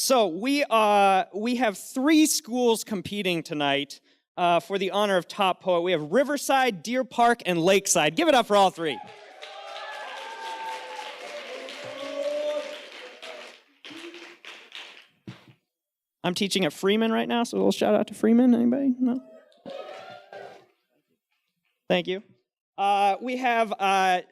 So we have three schools competing tonight for the honor of top poet. We have Riverside, Deer Park, and Lakeside. Give it up for all three. I'm teaching at Freeman right now, so a little shout out to Freeman. Anybody? No? Thank you. We have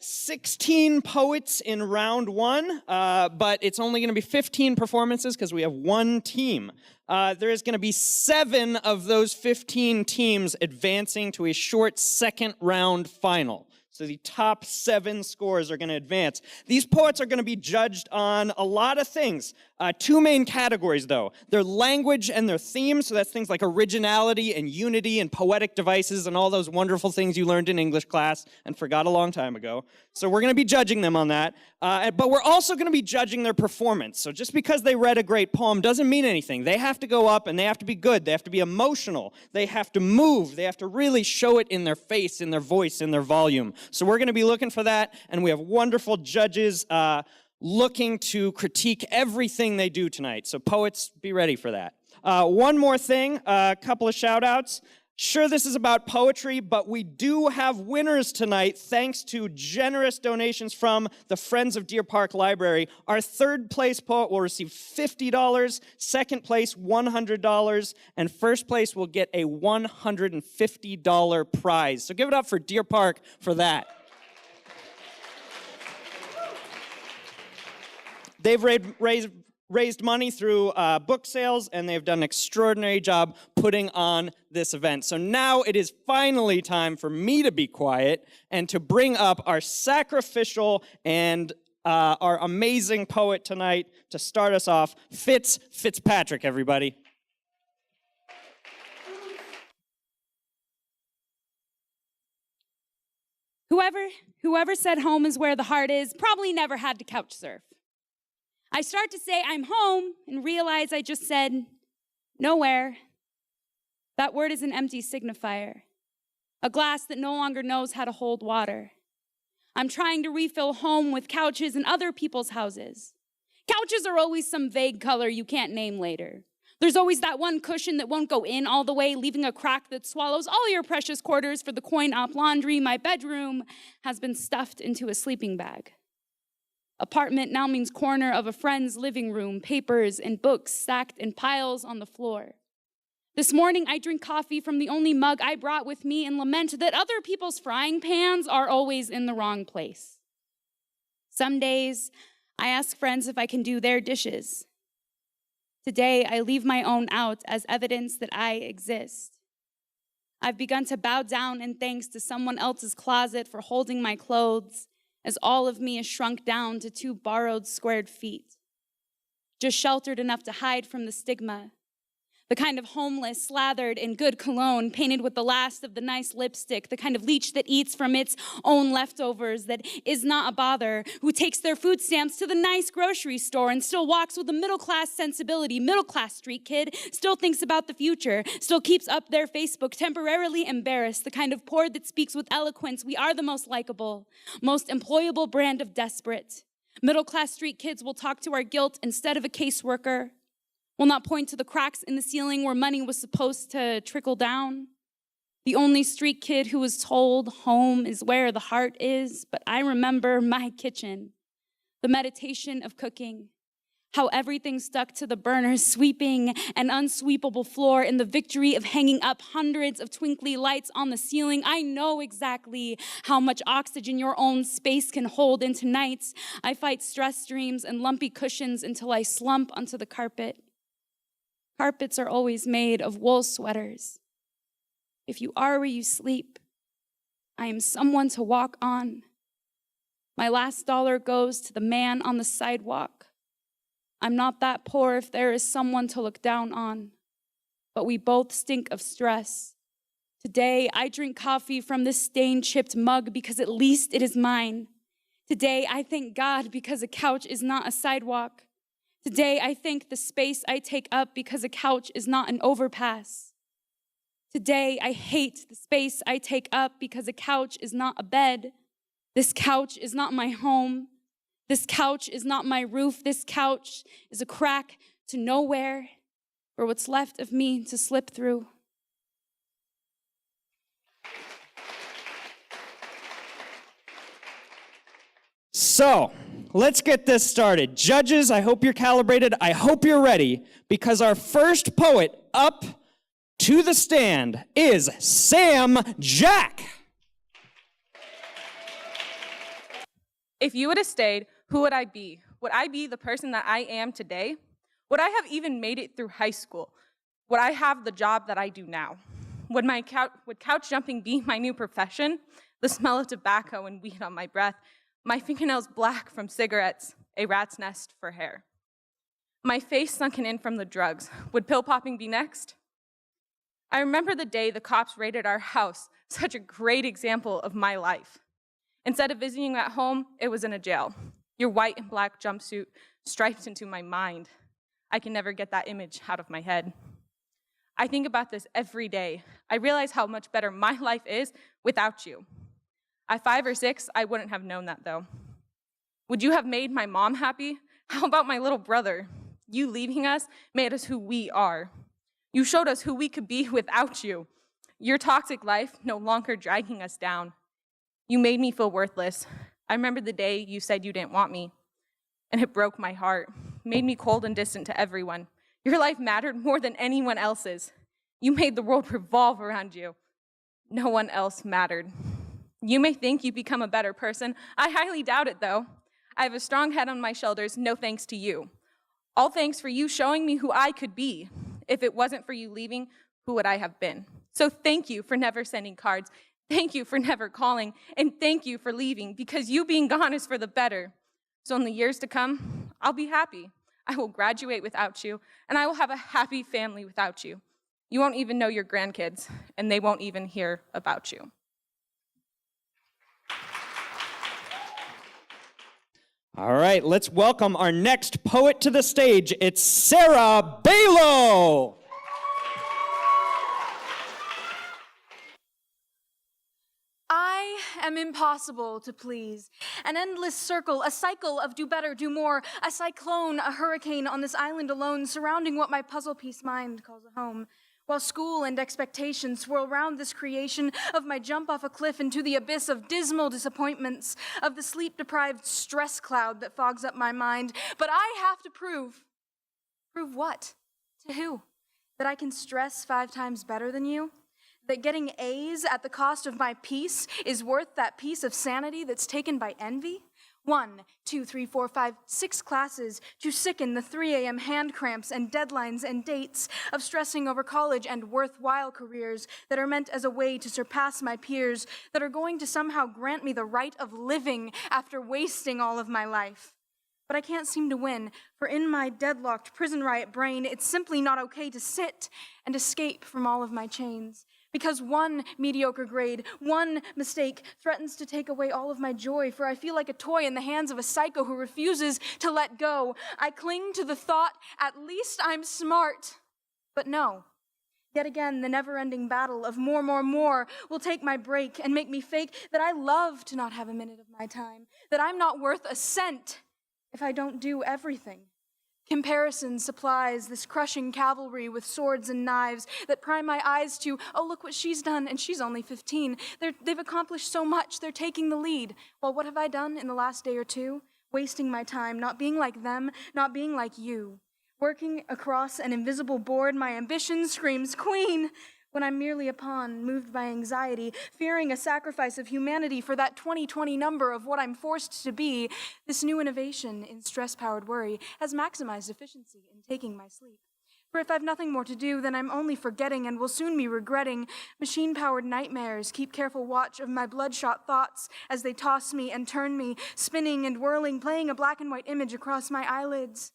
16 poets in round one, but it's only going to be 15 performances because we have one team. There is going to be 7 of those 15 teams advancing to a short second round final. So the top 7 scores are going to advance. These poets are going to be judged on a lot of things. 2 main categories, though. Their language and their theme, so that's things like originality and unity and poetic devices and all those wonderful things you learned in English class and forgot a long time ago. So we're going to be judging them on that. But we're also going to be judging their performance. So just because they read a great poem doesn't mean anything. They have to go up and they have to be good. They have to be emotional. They have to move. They have to really show it in their face, in their voice, in their volume. So we're going to be looking for that, and we have wonderful judges looking to critique everything they do tonight. So poets, be ready for that. One more thing, a couple of shout-outs. Sure, this is about poetry, but we do have winners tonight thanks to generous donations from the Friends of Deer Park Library. Our third place poet will receive $50, second place $100, and first place will get a $150 prize. So give it up for Deer Park for that. They've raised money through book sales, and they've done an extraordinary job putting on this event. So now it is finally time for me to be quiet and to bring up our sacrificial and our amazing poet tonight to start us off, Fitzpatrick, everybody. Whoever said home is where the heart is probably never had to couch surf. I start to say I'm home and realize I just said nowhere. That word is an empty signifier, a glass that no longer knows how to hold water. I'm trying to refill home with couches in other people's houses. Couches are always some vague color you can't name later. There's always that one cushion that won't go in all the way, leaving a crack that swallows all your precious quarters for the coin-op laundry. My bedroom has been stuffed into a sleeping bag. Apartment now means corner of a friend's living room, papers and books stacked in piles on the floor. This morning, I drink coffee from the only mug I brought with me and lament that other people's frying pans are always in the wrong place. Some days, I ask friends if I can do their dishes. Today, I leave my own out as evidence that I exist. I've begun to bow down in thanks to someone else's closet for holding my clothes, as all of me is shrunk down to 2 borrowed squared feet, just sheltered enough to hide from the stigma, the kind of homeless slathered in good cologne, painted with the last of the nice lipstick, the kind of leech that eats from its own leftovers, that is not a bother, who takes their food stamps to the nice grocery store and still walks with a middle-class sensibility, middle-class street kid, still thinks about the future, still keeps up their Facebook, temporarily embarrassed, the kind of poor that speaks with eloquence. We are the most likable, most employable brand of desperate. Middle-class street kids will talk to our guilt instead of a caseworker, will not point to the cracks in the ceiling where money was supposed to trickle down. The only street kid who was told home is where the heart is, but I remember my kitchen, the meditation of cooking, how everything stuck to the burners, sweeping an unsweepable floor, in the victory of hanging up hundreds of twinkly lights on the ceiling. I know exactly how much oxygen your own space can hold into nights. I fight stress dreams and lumpy cushions until I slump onto the carpet. Carpets are always made of wool sweaters. If you are where you sleep, I am someone to walk on. My last dollar goes to the man on the sidewalk. I'm not that poor if there is someone to look down on, but we both stink of stress. Today, I drink coffee from this stain-chipped mug because at least it is mine. Today, I thank God because a couch is not a sidewalk. Today, I thank the space I take up because a couch is not an overpass. Today, I hate the space I take up because a couch is not a bed. This couch is not my home. This couch is not my roof. This couch is a crack to nowhere, for what's left of me to slip through. So, let's get this started. Judges, I hope you're calibrated. I hope you're ready, because our first poet up to the stand is Sam Jack. If you would have stayed, who would I be? Would I be the person that I am today? Would I have even made it through high school? Would I have the job that I do now? Would couch jumping be my new profession? The smell of tobacco and weed on my breath, my fingernails black from cigarettes, a rat's nest for hair. My face sunken in from the drugs. Would pill popping be next? I remember the day the cops raided our house, such a great example of my life. Instead of visiting at home, it was in a jail. Your white and black jumpsuit striped into my mind. I can never get that image out of my head. I think about this every day. I realize how much better my life is without you. At 5 or 6, I wouldn't have known that though. Would you have made my mom happy? How about my little brother? You leaving us made us who we are. You showed us who we could be without you. Your toxic life no longer dragging us down. You made me feel worthless. I remember the day you said you didn't want me, and it broke my heart, made me cold and distant to everyone. Your life mattered more than anyone else's. You made the world revolve around you. No one else mattered. You may think you become a better person. I highly doubt it, though. I have a strong head on my shoulders, no thanks to you. All thanks for you showing me who I could be. If it wasn't for you leaving, who would I have been? So thank you for never sending cards. Thank you for never calling, and thank you for leaving, because you being gone is for the better. So in the years to come, I'll be happy. I will graduate without you, and I will have a happy family without you. You won't even know your grandkids, and they won't even hear about you. All right, let's welcome our next poet to the stage. It's Sarah Balo. I am impossible to please. An endless circle, a cycle of do better, do more, a cyclone, a hurricane on this island alone, surrounding what my puzzle piece mind calls a home. While school and expectations swirl round this creation of my jump off a cliff into the abyss of dismal disappointments, of the sleep-deprived stress cloud that fogs up my mind. But I have to prove. Prove what? To who? That I can stress 5 times better than you? That getting A's at the cost of my peace is worth that piece of sanity that's taken by envy? 1, 2, 3, 4, 5, 6 classes to sicken the 3 a.m. hand cramps and deadlines and dates of stressing over college and worthwhile careers that are meant as a way to surpass my peers, that are going to somehow grant me the right of living after wasting all of my life. But I can't seem to win, for in my deadlocked prison riot brain, it's simply not okay to sit and escape from all of my chains. Because one mediocre grade, one mistake threatens to take away all of my joy, for I feel like a toy in the hands of a psycho who refuses to let go. I cling to the thought, at least I'm smart. But no. Yet again, the never-ending battle of more will take my break and make me fake that I love to not have a minute of my time, that I'm not worth a cent if I don't do everything. Comparison supplies this crushing cavalry with swords and knives that pry my eyes to, oh, look what she's done, and she's only 15. They've accomplished so much, they're taking the lead. Well, what have I done in the last day or two? Wasting my time, not being like them, not being like you. Working across an invisible board, my ambition screams, Queen! When I'm merely a pawn, moved by anxiety, fearing a sacrifice of humanity for that 2020 number of what I'm forced to be, this new innovation in stress-powered worry has maximized efficiency in taking my sleep. For if I've nothing more to do, then I'm only forgetting and will soon be regretting. Machine-powered nightmares keep careful watch of my bloodshot thoughts as they toss me and turn me, spinning and whirling, playing a black and white image across my eyelids.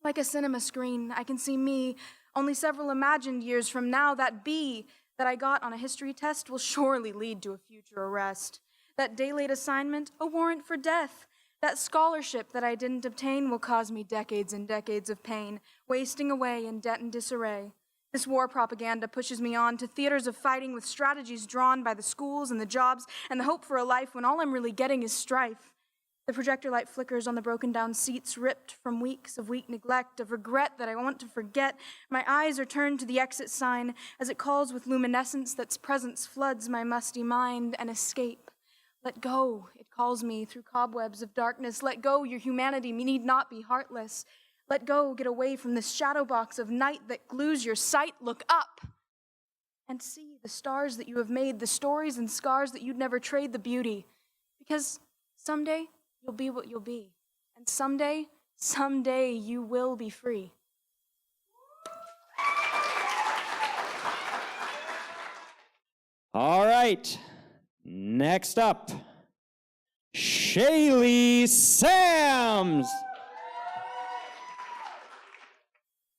Like a cinema screen, I can see me, only several imagined years from now. That B that I got on a history test will surely lead to a future arrest. That day-late assignment, a warrant for death. That scholarship that I didn't obtain will cause me decades and decades of pain, wasting away in debt and disarray. This war propaganda pushes me on to theaters of fighting with strategies drawn by the schools and the jobs and the hope for a life when all I'm really getting is strife. The projector light flickers on the broken down seats, ripped from weeks of weak neglect, of regret that I want to forget. My eyes are turned to the exit sign as it calls with luminescence that's presence floods my musty mind. And escape. Let go, it calls me through cobwebs of darkness. Let go, your humanity need not be heartless. Let go, get away from this shadow box of night that glues your sight. Look up and see the stars that you have made, the stories and scars that you'd never trade, the beauty. Because someday, you'll be what you'll be. And someday you will be free. All right. Next up, Shaylee Sams.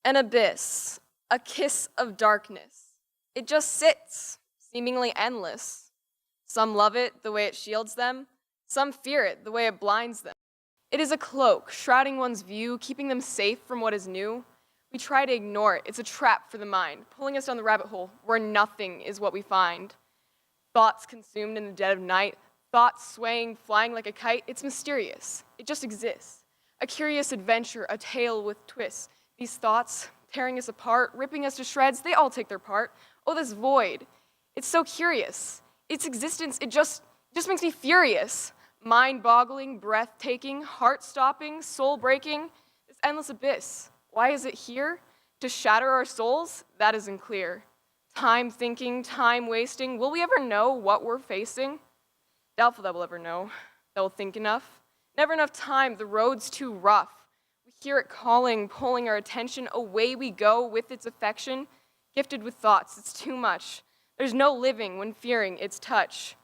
An abyss, a kiss of darkness. It just sits, seemingly endless. Some love it the way it shields them. Some fear it the way it blinds them. It is a cloak, shrouding one's view, keeping them safe from what is new. We try to ignore it. It's a trap for the mind, pulling us down the rabbit hole where nothing is what we find. Thoughts consumed in the dead of night, thoughts swaying, flying like a kite. It's mysterious. It just exists. A curious adventure, a tale with twists. These thoughts, tearing us apart, ripping us to shreds, they all take their part. Oh, this void. It's so curious. Its existence, it just makes me furious. Mind-boggling, breathtaking, heart-stopping, soul-breaking. This endless abyss. Why is it here? To shatter our souls? That isn't clear. Time thinking, time wasting. Will we ever know what we're facing? Doubtful that we'll ever know. That we'll think enough. Never enough time. The road's too rough. We hear it calling, pulling our attention. Away we go with its affection. Gifted with thoughts, it's too much. There's no living when fearing its touch.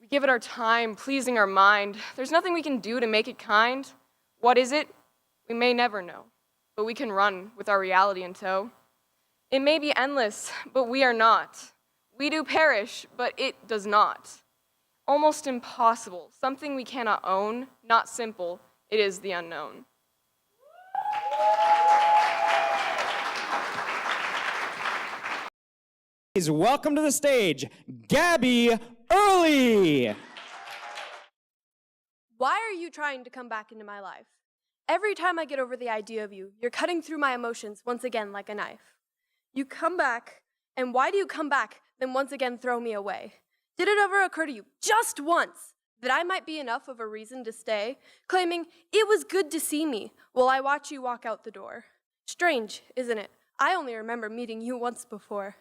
We give it our time, pleasing our mind. There's nothing we can do to make it kind. What is it? We may never know, but we can run with our reality in tow. It may be endless, but we are not. We do perish, but it does not. Almost impossible, something we cannot own, not simple, it is the unknown. Please welcome to the stage, Gabby Early. Why are you trying to come back into my life? Every time I get over the idea of you, you're cutting through my emotions once again like a knife. You come back, and why do you come back, then once again throw me away? Did it ever occur to you, just once, that I might be enough of a reason to stay, claiming it was good to see me while I watch you walk out the door? Strange, isn't it? I only remember meeting you once before.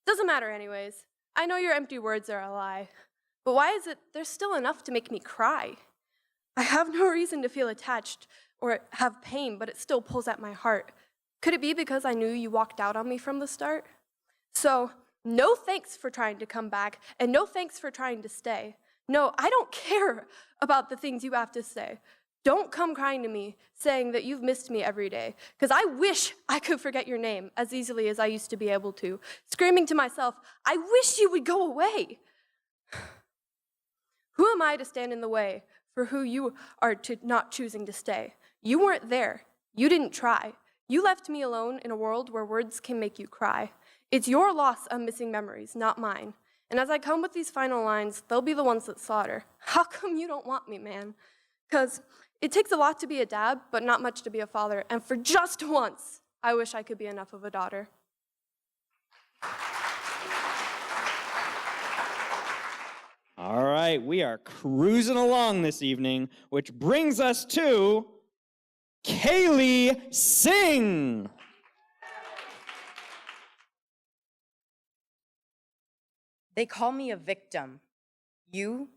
Doesn't matter anyways. I know your empty words are a lie. But why is it there's still enough to make me cry? I have no reason to feel attached or have pain, but it still pulls at my heart. Could it be because I knew you walked out on me from the start? So, no thanks for trying to come back, and no thanks for trying to stay. No, I don't care about the things you have to say. Don't come crying to me, saying that you've missed me every day, because I wish I could forget your name as easily as I used to be able to, screaming to myself, I wish you would go away. Who am I to stand in the way for who you are to not choosing to stay? You weren't there. You didn't try. You left me alone in a world where words can make you cry. It's your loss of missing memories, not mine. And as I come with these final lines, they'll be the ones that slaughter. How come you don't want me, man? Because it takes a lot to be a dad, but not much to be a father. And for just once, I wish I could be enough of a daughter. All right, we are cruising along this evening, which brings us to Kaylee Singh. They call me a victim. You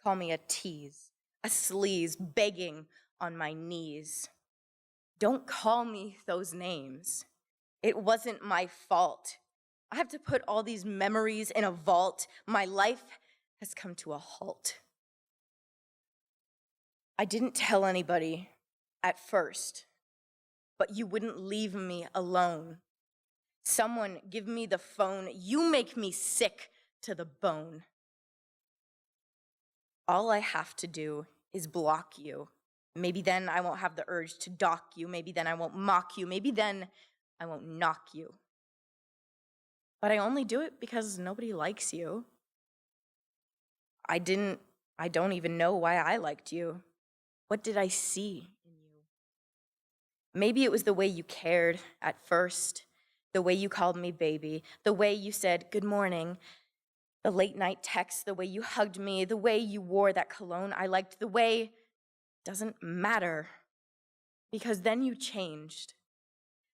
call me a tease, a sleaze begging on my knees. Don't call me those names. It wasn't my fault. I have to put all these memories in a vault. My life has come to a halt. I didn't tell anybody at first, but you wouldn't leave me alone. Someone give me the phone. You make me sick to the bone. All I have to do is block you. Maybe then I won't have the urge to dock you. Maybe then I won't mock you. Maybe then I won't knock you. But I only do it because nobody likes you. I don't even know why I liked you. What did I see in you? Maybe it was the way you cared at first, the way you called me baby, the way you said good morning, the late night texts, the way you hugged me, the way you wore that cologne I liked, the way doesn't matter, because then you changed.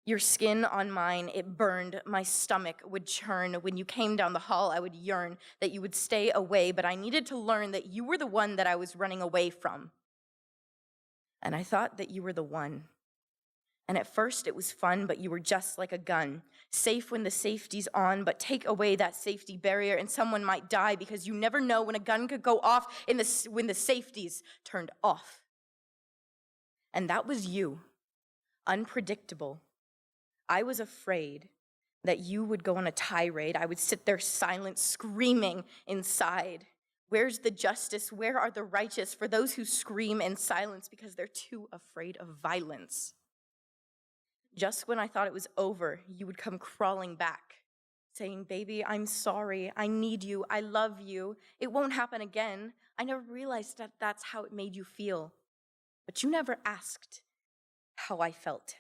Your skin on mine, it burned, my stomach would churn. When you came down the hall, I would yearn that you would stay away, but I needed to learn that you were the one that I was running away from. And I thought that you were the one. And at first it was fun, but you were just like a gun. Safe when the safety's on, but take away that safety barrier and someone might die, because you never know when a gun could go off when the safety's turned off. And that was you, unpredictable. I was afraid that you would go on a tirade. I would sit there silent, screaming inside. Where's the justice? Where are the righteous for those who scream in silence because they're too afraid of violence? Just when I thought it was over, you would come crawling back, saying, baby, I'm sorry. I need you. I love you. It won't happen again. I never realized that that's how it made you feel. But you never asked how I felt.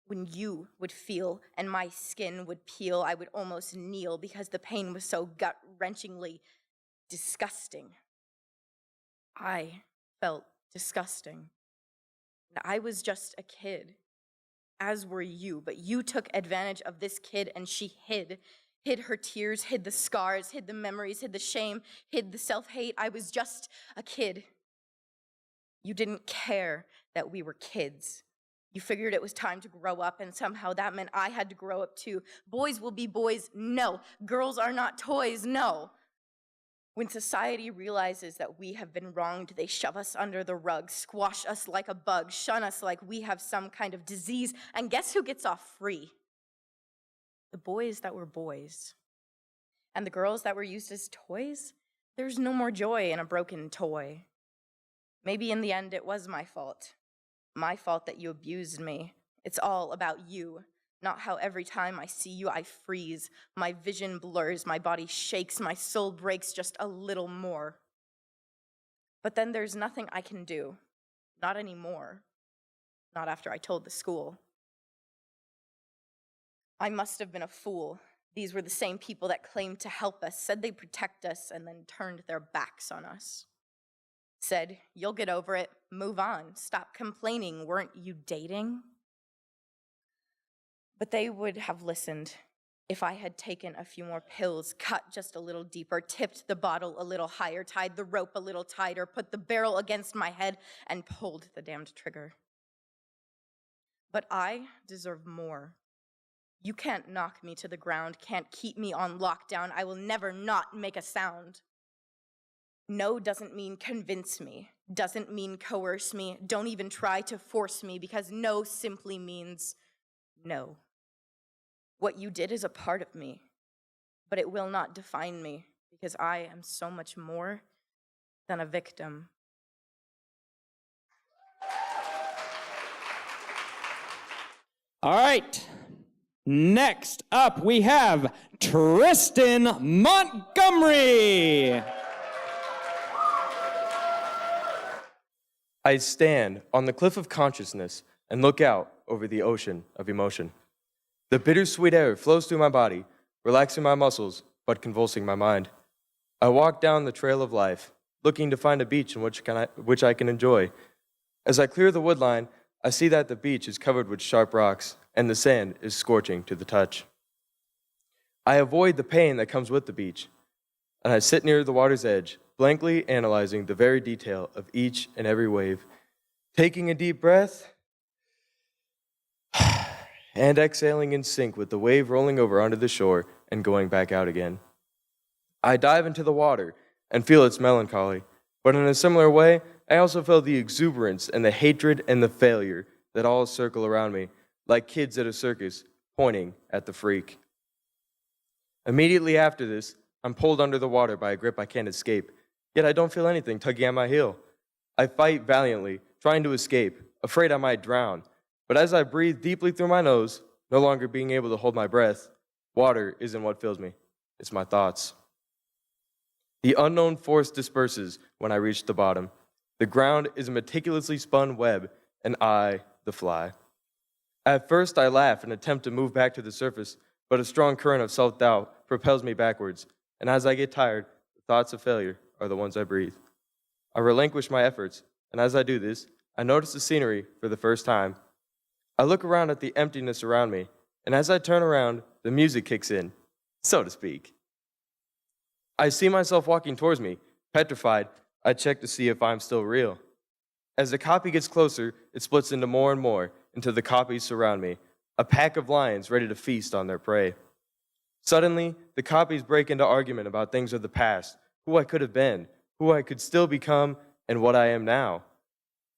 When you would feel and my skin would peel, I would almost kneel because the pain was so gut-wrenchingly disgusting. I felt disgusting. And I was just a kid, as were you, but you took advantage of this kid and she hid her tears, hid the scars, hid the memories, hid the shame, hid the self-hate. I was just a kid. You didn't care that we were kids. You figured it was time to grow up, and somehow that meant I had to grow up too. Boys will be boys, no. Girls are not toys, no. When society realizes that we have been wronged, they shove us under the rug, squash us like a bug, shun us like we have some kind of disease, and guess who gets off free? The boys that were boys. And the girls that were used as toys? There's no more joy in a broken toy. Maybe in the end it was my fault. My fault that you abused me. It's all about you, not how every time I see you I freeze. My vision blurs, my body shakes, my soul breaks just a little more. But then there's nothing I can do. Not anymore. Not after I told the school. I must have been a fool. These were the same people that claimed to help us, said they'd protect us, and then turned their backs on us. Said, you'll get over it, move on, stop complaining, weren't you dating? But they would have listened if I had taken a few more pills, cut just a little deeper, tipped the bottle a little higher, tied the rope a little tighter, put the barrel against my head, and pulled the damned trigger. But I deserve more. You can't knock me to the ground, can't keep me on lockdown. I will never not make a sound. No doesn't mean convince me, doesn't mean coerce me, don't even try to force me, because no simply means no. What you did is a part of me, but it will not define me, because I am so much more than a victim. All right. Next up, we have Tristan Montgomery. I stand on the cliff of consciousness and look out over the ocean of emotion. The bittersweet air flows through my body, relaxing my muscles, but convulsing my mind. I walk down the trail of life, looking to find a beach in which I can enjoy. As I clear the woodline, I see that the beach is covered with sharp rocks, and the sand is scorching to the touch. I avoid the pain that comes with the beach, and I sit near the water's edge, blankly analyzing the very detail of each and every wave, taking a deep breath, and exhaling in sync with the wave rolling over onto the shore and going back out again. I dive into the water and feel its melancholy, but in a similar way, I also feel the exuberance and the hatred and the failure that all circle around me, like kids at a circus pointing at the freak. Immediately after this, I'm pulled under the water by a grip I can't escape, yet I don't feel anything tugging at my heel. I fight valiantly, trying to escape, afraid I might drown. But as I breathe deeply through my nose, no longer being able to hold my breath, water isn't what fills me, it's my thoughts. The unknown force disperses when I reach the bottom. The ground is a meticulously spun web, and I, the fly. At first, I laugh and attempt to move back to the surface, but a strong current of self-doubt propels me backwards, and as I get tired, the thoughts of failure are the ones I breathe. I relinquish my efforts, and as I do this, I notice the scenery for the first time. I look around at the emptiness around me, and as I turn around, the music kicks in, so to speak. I see myself walking towards me. Petrified, I check to see if I'm still real. As the copy gets closer, it splits into more and more until the copies surround me, a pack of lions ready to feast on their prey. Suddenly, the copies break into argument about things of the past, who I could have been, who I could still become, and what I am now.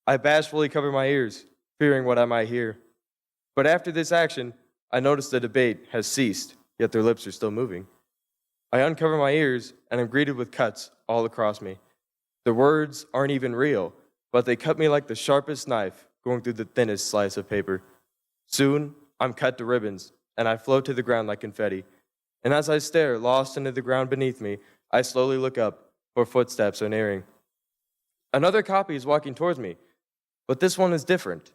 I bashfully cover my ears, fearing what I might hear. But after this action, I notice the debate has ceased, yet their lips are still moving. I uncover my ears and am greeted with cuts all across me. The words aren't even real, but they cut me like the sharpest knife going through the thinnest slice of paper. Soon, I'm cut to ribbons, and I float to the ground like confetti. And as I stare, lost into the ground beneath me, I slowly look up, for footsteps are nearing. Another copy is walking towards me, but this one is different.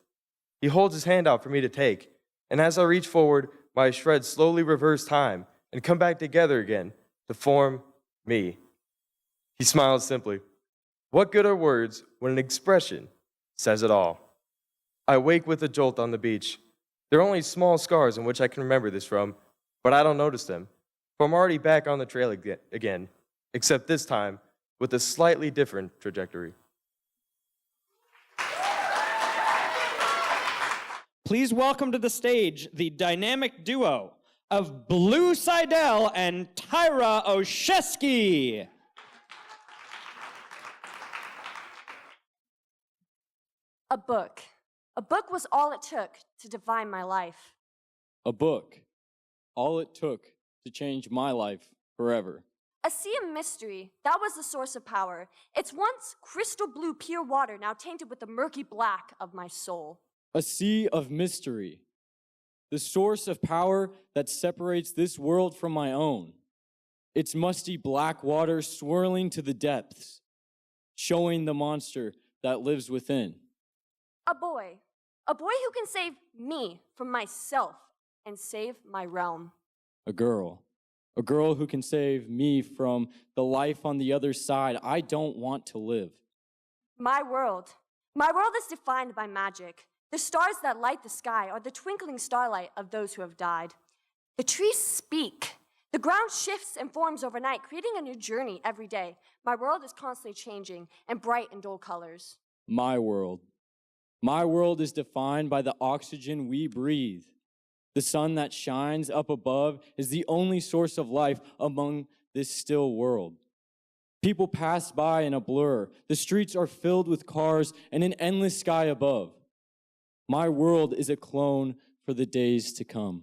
He holds his hand out for me to take, and as I reach forward, my shreds slowly reverse time and come back together again to form me. He smiles simply. What good are words when an expression says it all? I wake with a jolt on the beach. There are only small scars in which I can remember this from, but I don't notice them, for I'm already back on the trail again, except this time with a slightly different trajectory. Please welcome to the stage the dynamic duo of Blue Seidel and Tyra Oshesky. A book. A book was all it took to define my life. A book. All it took to change my life forever. A sea of mystery, that was the source of power. Its once crystal blue pure water now tainted with the murky black of my soul. A sea of mystery. The source of power that separates this world from my own. Its musty black water swirling to the depths, showing the monster that lives within. A boy who can save me from myself and save my realm. A girl who can save me from the life on the other side I don't want to live. My world is defined by magic. The stars that light the sky are the twinkling starlight of those who have died. The trees speak. The ground shifts and forms overnight, creating a new journey every day. My world is constantly changing in bright and dull colors. My world is defined by the oxygen we breathe. The sun that shines up above is the only source of life among this still world. People pass by in a blur. The streets are filled with cars and an endless sky above. My world is a clone for the days to come.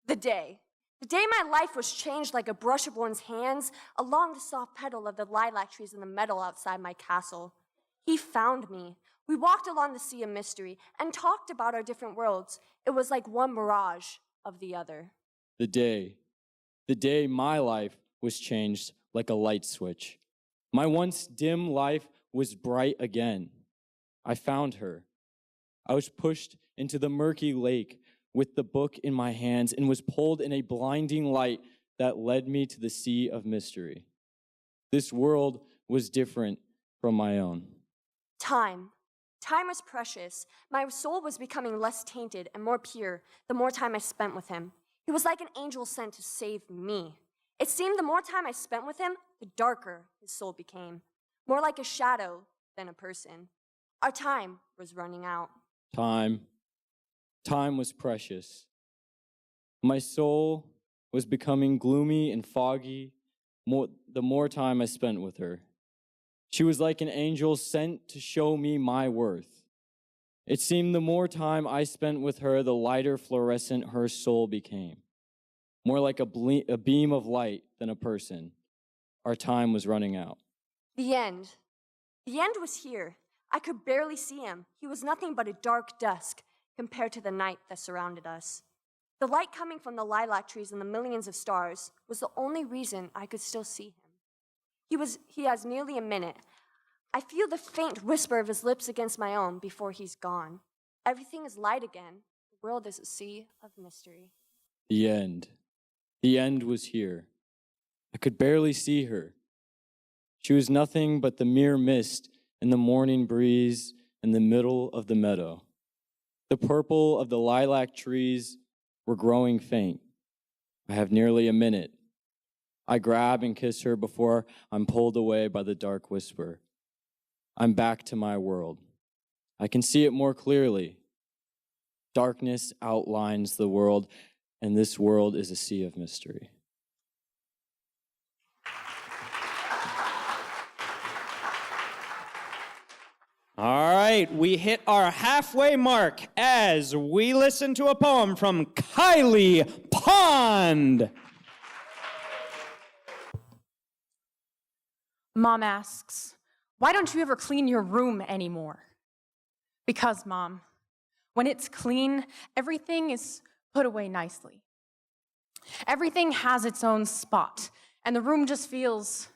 The day my life was changed like a brush of one's hands along the soft petal of the lilac trees in the meadow outside my castle. He found me. We walked along the sea of mystery and talked about our different worlds. It was like one mirage of the other. The day my life was changed like a light switch. My once dim life was bright again. I found her. I was pushed into the murky lake with the book in my hands and was pulled in a blinding light that led me to the sea of mystery. This world was different from my own. Time was precious. My soul was becoming less tainted and more pure the more time I spent with him. He was like an angel sent to save me. It seemed the more time I spent with him, the darker his soul became, more like a shadow than a person. Our time was running out. Time was precious. My soul was becoming gloomy and foggy the more time I spent with her. She was like an angel sent to show me my worth. It seemed the more time I spent with her, the lighter fluorescent her soul became. More like a beam of light than a person. Our time was running out. The end. The end was here. I could barely see him. He was nothing but a dark dusk compared to the night that surrounded us. The light coming from the lilac trees and the millions of stars was the only reason I could still see him. He has merely a minute. I feel the faint whisper of his lips against my own before he's gone. Everything is light again. The world is a sea of mystery. The end. The end was here. I could barely see her. She was nothing but the mere mist in the morning breeze in the middle of the meadow. The purple of the lilac trees were growing faint. I have nearly a minute. I grab and kiss her before I'm pulled away by the dark whisper. I'm back to my world. I can see it more clearly. Darkness outlines the world, and this world is a sea of mystery. All right, we hit our halfway mark as we listen to a poem from Kylie Pond. Mom asks, why don't you ever clean your room anymore? Because, Mom, when it's clean, everything is put away nicely. Everything has its own spot, and the room just feels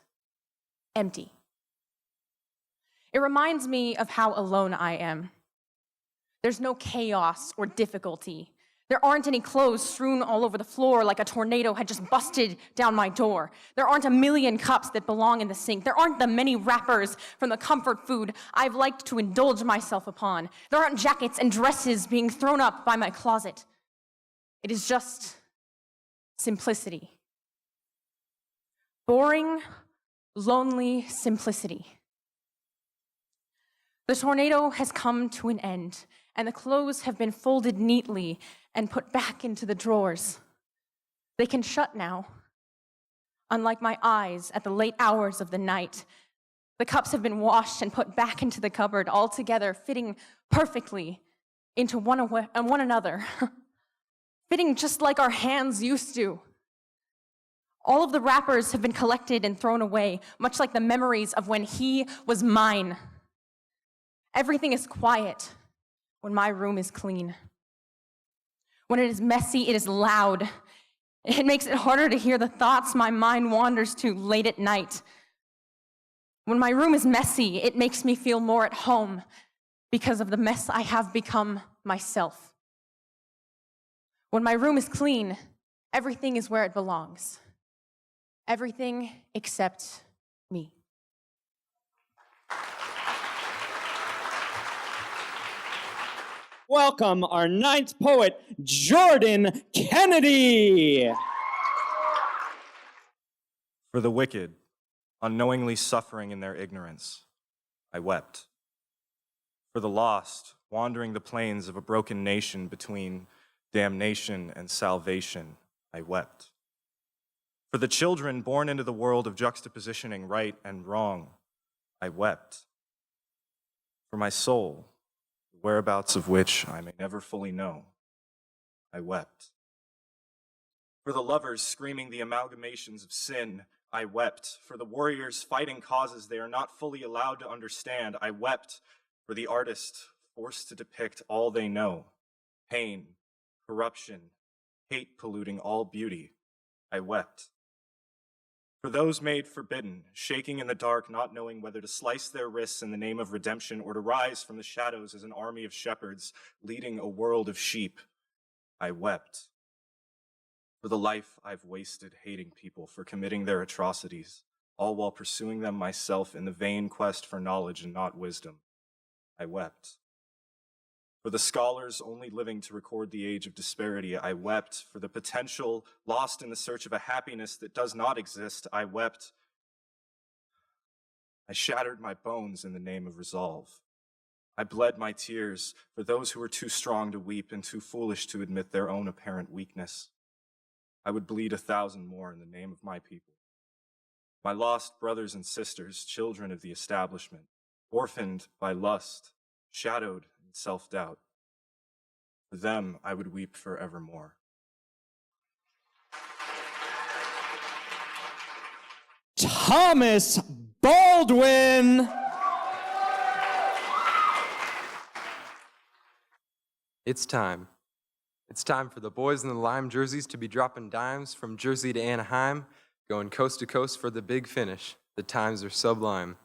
empty. It reminds me of how alone I am. There's no chaos or difficulty. There aren't any clothes strewn all over the floor like a tornado had just busted down my door. There aren't a million cups that belong in the sink. There aren't the many wrappers from the comfort food I've liked to indulge myself upon. There aren't jackets and dresses being thrown up by my closet. It is just simplicity. Boring, lonely simplicity. The tornado has come to an end, and the clothes have been folded neatly and put back into the drawers. They can shut now. Unlike my eyes at the late hours of the night, the cups have been washed and put back into the cupboard, all together, fitting perfectly into one another, fitting just like our hands used to. All of the wrappers have been collected and thrown away, much like the memories of when he was mine. Everything is quiet when my room is clean. When it is messy, it is loud. It makes it harder to hear the thoughts my mind wanders to late at night. When my room is messy, it makes me feel more at home because of the mess I have become myself. When my room is clean, everything is where it belongs. Everything except me. Welcome our ninth poet, Jordan Kennedy. For the wicked, unknowingly suffering in their ignorance, I wept. For the lost, wandering the plains of a broken nation between damnation and salvation, I wept. For the children born into the world of juxtapositioning right and wrong, I wept. For my soul, the whereabouts of which I may never fully know, I wept. For the lovers screaming the amalgamations of sin, I wept. For the warriors fighting causes they are not fully allowed to understand, I wept. For the artist forced to depict all they know, pain, corruption, hate polluting all beauty, I wept. For those made forbidden, shaking in the dark, not knowing whether to slice their wrists in the name of redemption or to rise from the shadows as an army of shepherds leading a world of sheep, I wept. For the life I've wasted hating people for committing their atrocities, all while pursuing them myself in the vain quest for knowledge and not wisdom, I wept. For the scholars only living to record the age of disparity, I wept. For the potential lost in the search of a happiness that does not exist, I wept. I shattered my bones in the name of resolve. I bled my tears for those who were too strong to weep and too foolish to admit their own apparent weakness. I would bleed 1,000 more in the name of my people. My lost brothers and sisters, children of the establishment, orphaned by lust, shadowed in self-doubt. For them, I would weep forevermore. Thomas Baldwin. It's time. It's time for the boys in the lime jerseys to be dropping dimes from Jersey to Anaheim, going coast to coast for the big finish. The times are sublime.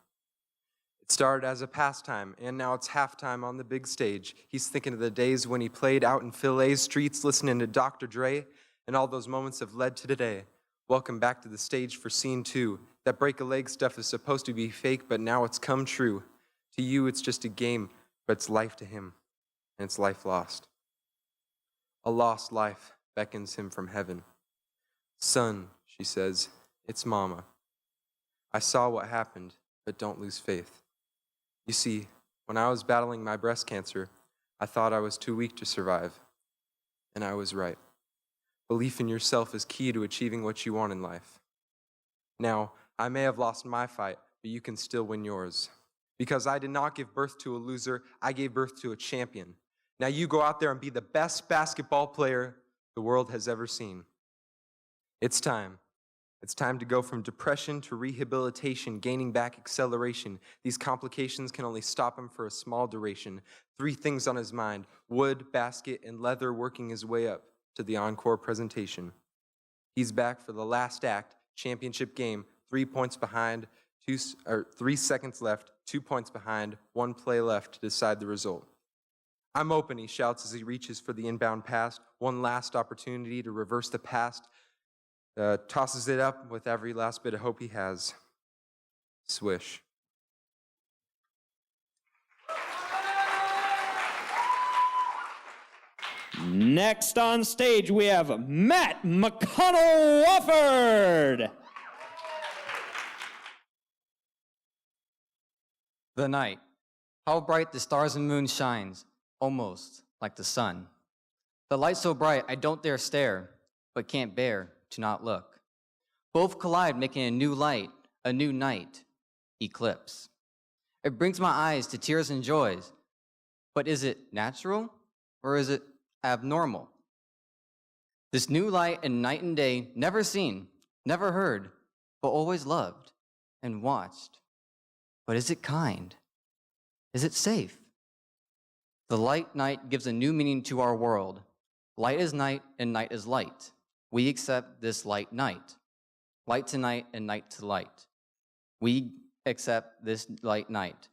It started as a pastime, and now it's halftime on the big stage. He's thinking of the days when he played out in Phil A's streets listening to Dr. Dre, and all those moments have led to today. Welcome back to the stage for scene 2. That break-a-leg stuff is supposed to be fake, but now it's come true. To you, it's just a game, but it's life to him, and it's life lost. A lost life beckons him from heaven. Son, she says, it's Mama. I saw what happened, but don't lose faith. You see, when I was battling my breast cancer, I thought I was too weak to survive. And I was right. Belief in yourself is key to achieving what you want in life. Now, I may have lost my fight, but you can still win yours. Because I did not give birth to a loser, I gave birth to a champion. Now you go out there and be the best basketball player the world has ever seen. It's time. It's time to go from depression to rehabilitation, gaining back acceleration. These complications can only stop him for a small duration. 3 things on his mind: wood, basket, and leather, working his way up to the encore presentation. He's back for the last act, championship game, 3 points behind, 3 seconds left, 2 points behind, 1 play left to decide the result. I'm open, he shouts as he reaches for the inbound pass. One last opportunity to reverse the past. Tosses it up with every last bit of hope he has. Swish. Next on stage, we have Matt McConnell-Wofford. The night. How bright the stars and moon shines, almost like the sun. The light so bright I don't dare stare, but can't bear to not look. Both collide, making a new light, a new night, eclipse. It brings my eyes to tears and joys, but is it natural or is it abnormal? This new light and night and day, never seen, never heard, but always loved and watched. But is it kind? Is it safe? The light night gives a new meaning to our world. Light is night and night is light. We accept this light night. Light to night and night to light. We accept this light night.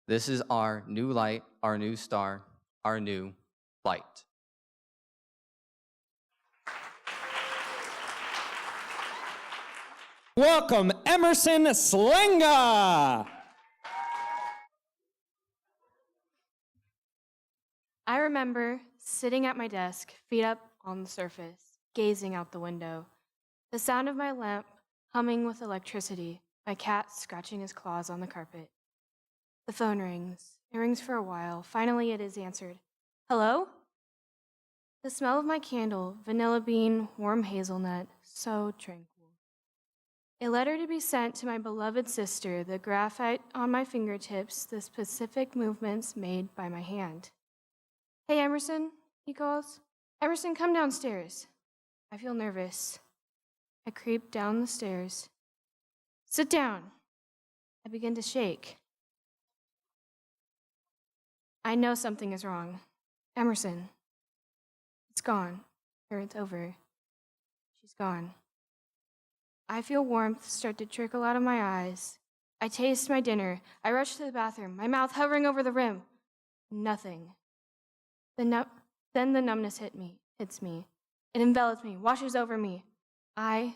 This is our new light, our new star, our new light. Welcome, Emerson Slenga. I remember sitting at my desk, feet up on the surface, gazing out the window. The sound of my lamp humming with electricity, my cat scratching his claws on the carpet. The phone rings. It rings for a while. Finally, it is answered. Hello? The smell of my candle, vanilla bean, warm hazelnut, so tranquil. A letter to be sent to my beloved sister, the graphite on my fingertips, the specific movements made by my hand. Hey, Emerson, he calls. Emerson, come downstairs. I feel nervous. I creep down the stairs. Sit down. I begin to shake. I know something is wrong. Emerson. It's gone. Or it's over. She's gone. I feel warmth start to trickle out of my eyes. I taste my dinner. I rush to the bathroom, my mouth hovering over the rim. Nothing. Then the numbness hits me. It envelops me, washes over me. I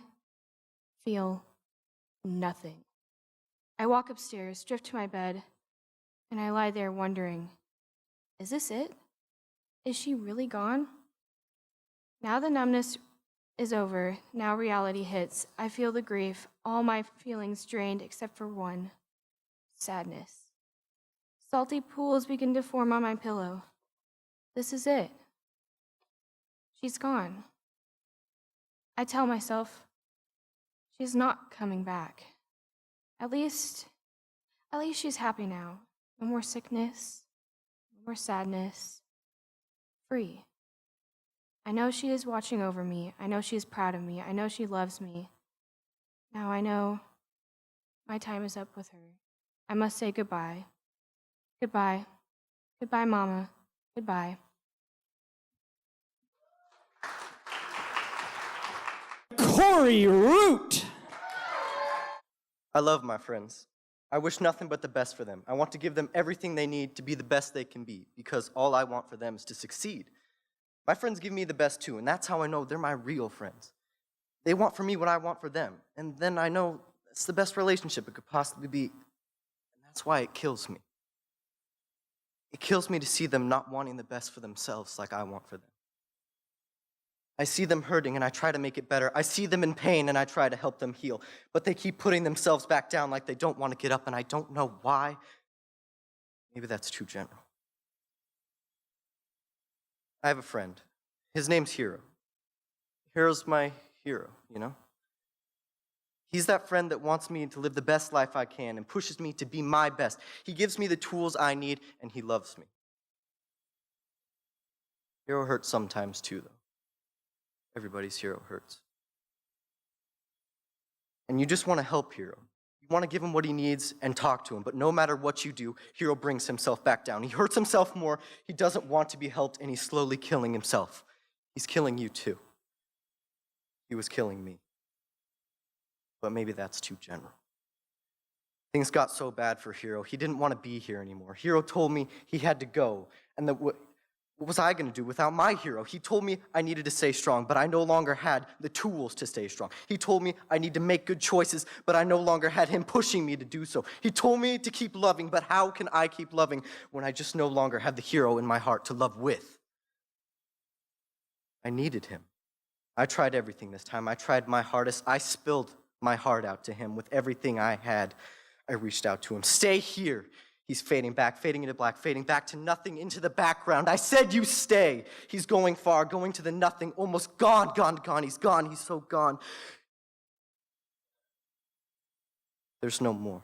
feel nothing. I walk upstairs, drift to my bed, and I lie there wondering, is this it? Is she really gone? Now the numbness is over. Now reality hits. I feel the grief, all my feelings drained except for one, sadness. Salty pools begin to form on my pillow. This is it. She's gone. I tell myself, she's not coming back. At least she's happy now. No more sickness, no more sadness. Free. I know she is watching over me. I know she is proud of me. I know she loves me. Now I know my time is up with her. I must say goodbye. Goodbye. Goodbye, Mama. Goodbye. Corey Root. I love my friends. I wish nothing but the best for them. I want to give them everything they need to be the best they can be, because all I want for them is to succeed. My friends give me the best too, and that's how I know they're my real friends. They want for me what I want for them, and then I know it's the best relationship it could possibly be. And that's why it kills me. It kills me to see them not wanting the best for themselves like I want for them. I see them hurting and I try to make it better. I see them in pain and I try to help them heal. But they keep putting themselves back down like they don't want to get up, and I don't know why. Maybe that's too general. I have a friend. His name's Hero. Hero's my hero, you know? He's that friend that wants me to live the best life I can and pushes me to be my best. He gives me the tools I need, and he loves me. Hero hurts sometimes too, though. Everybody's hero hurts. And you just want to help Hero. You want to give him what he needs and talk to him, but no matter what you do, Hero brings himself back down. He hurts himself more, he doesn't want to be helped, and he's slowly killing himself. He's killing you too. He was killing me. But maybe that's too general. Things got so bad for Hero, he didn't want to be here anymore. Hero told me he had to go, and that what was I going to do without my hero? He told me I needed to stay strong, but I no longer had the tools to stay strong. He told me I need to make good choices, but I no longer had him pushing me to do so. He told me to keep loving, but how can I keep loving when I just no longer have the hero in my heart to love with? I needed him. I tried everything this time. I tried my hardest. I spilled my heart out to him with everything I had. I reached out to him. Stay here. He's fading back, fading into black, fading back to nothing, into the background. I said you stay. He's going far, going to the nothing, almost gone, gone, gone. He's gone, he's so gone. There's no more.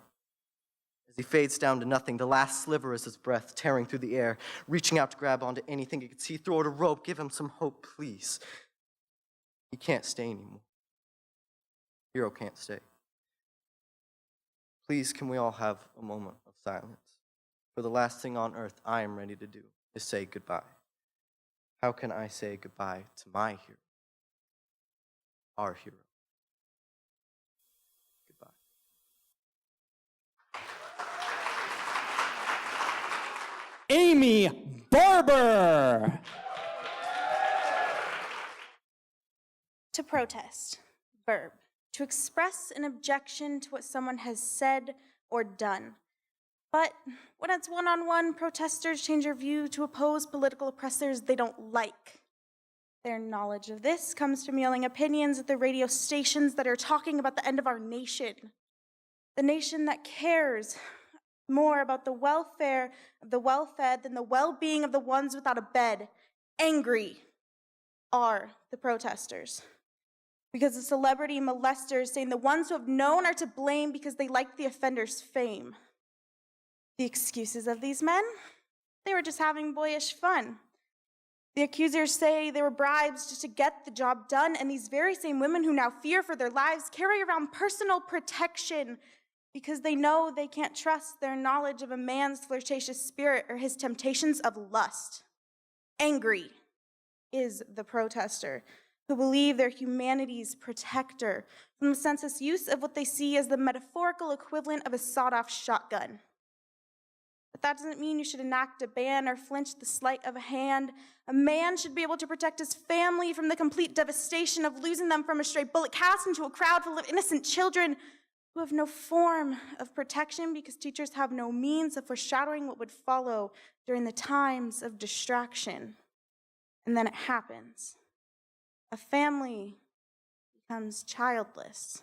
As he fades down to nothing, the last sliver is his breath tearing through the air, reaching out to grab onto anything he could see. Throw it a rope, give him some hope, please. He can't stay anymore. Hero can't stay. Please, can we all have a moment of silence? For the last thing on earth I am ready to do is say goodbye. How can I say goodbye to my hero? Our hero. Goodbye. Amy Barber. To protest, verb. To express an objection to what someone has said or done. But when it's one-on-one, protesters change their view to oppose political oppressors they don't like. Their knowledge of this comes from yelling opinions at the radio stations that are talking about the end of our nation. The nation that cares more about the welfare of the well-fed than the well-being of the ones without a bed. Angry are the protesters. Because the celebrity molesters saying the ones who have known are to blame because they like the offender's fame. The excuses of these men? They were just having boyish fun. The accusers say they were bribes just to get the job done, and these very same women who now fear for their lives carry around personal protection because they know they can't trust their knowledge of a man's flirtatious spirit or his temptations of lust. Angry is the protester, who believe they're humanity's protector from the senseless use of what they see as the metaphorical equivalent of a sawed-off shotgun. But that doesn't mean you should enact a ban or flinch the sleight of a hand. A man should be able to protect his family from the complete devastation of losing them from a stray bullet cast into a crowd full of innocent children who have no form of protection because teachers have no means of foreshadowing what would follow during the times of distraction. And then it happens. A family becomes childless.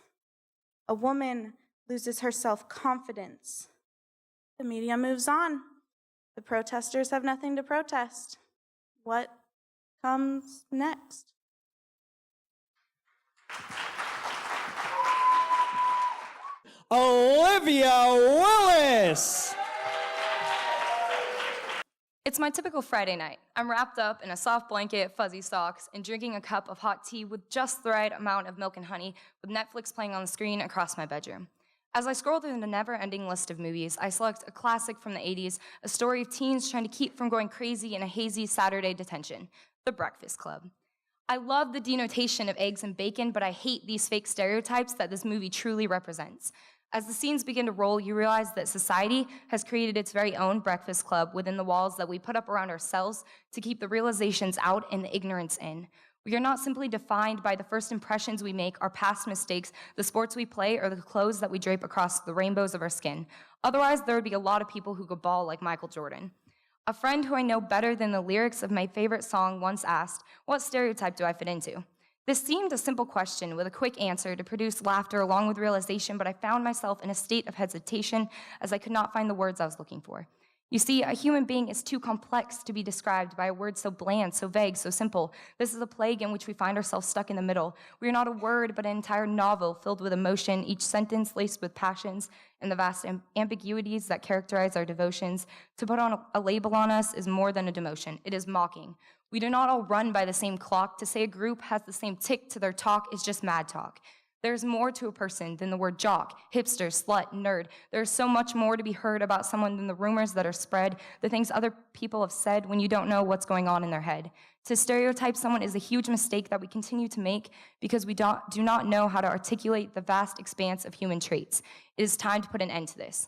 A woman loses her self-confidence. The media moves on. The protesters have nothing to protest. What comes next? Olivia Willis. It's my typical Friday night. I'm wrapped up in a soft blanket, fuzzy socks, and drinking a cup of hot tea with just the right amount of milk and honey, with Netflix playing on the screen across my bedroom. As I scroll through the never-ending list of movies, I select a classic from the 80s, a story of teens trying to keep from going crazy in a hazy Saturday detention, The Breakfast Club. I love the denotation of eggs and bacon, but I hate these fake stereotypes that this movie truly represents. As the scenes begin to roll, you realize that society has created its very own breakfast club within the walls that we put up around ourselves to keep the realizations out and the ignorance in. We are not simply defined by the first impressions we make, our past mistakes, the sports we play, or the clothes that we drape across the rainbows of our skin. Otherwise, there would be a lot of people who could ball like Michael Jordan. A friend who I know better than the lyrics of my favorite song once asked, "What stereotype do I fit into?" This seemed a simple question with a quick answer to produce laughter along with realization, but I found myself in a state of hesitation as I could not find the words I was looking for. You see, a human being is too complex to be described by a word so bland, so vague, so simple. This is a plague in which we find ourselves stuck in the middle. We are not a word, but an entire novel filled with emotion, each sentence laced with passions and the vast ambiguities that characterize our devotions. To put on a label on us is more than a demotion. It is mocking. We do not all run by the same clock. To say a group has the same tick to their talk is just mad talk. There's more to a person than the word jock, hipster, slut, nerd. There's so much more to be heard about someone than the rumors that are spread, the things other people have said when you don't know what's going on in their head. To stereotype someone is a huge mistake that we continue to make because we do not know how to articulate the vast expanse of human traits. It is time to put an end to this.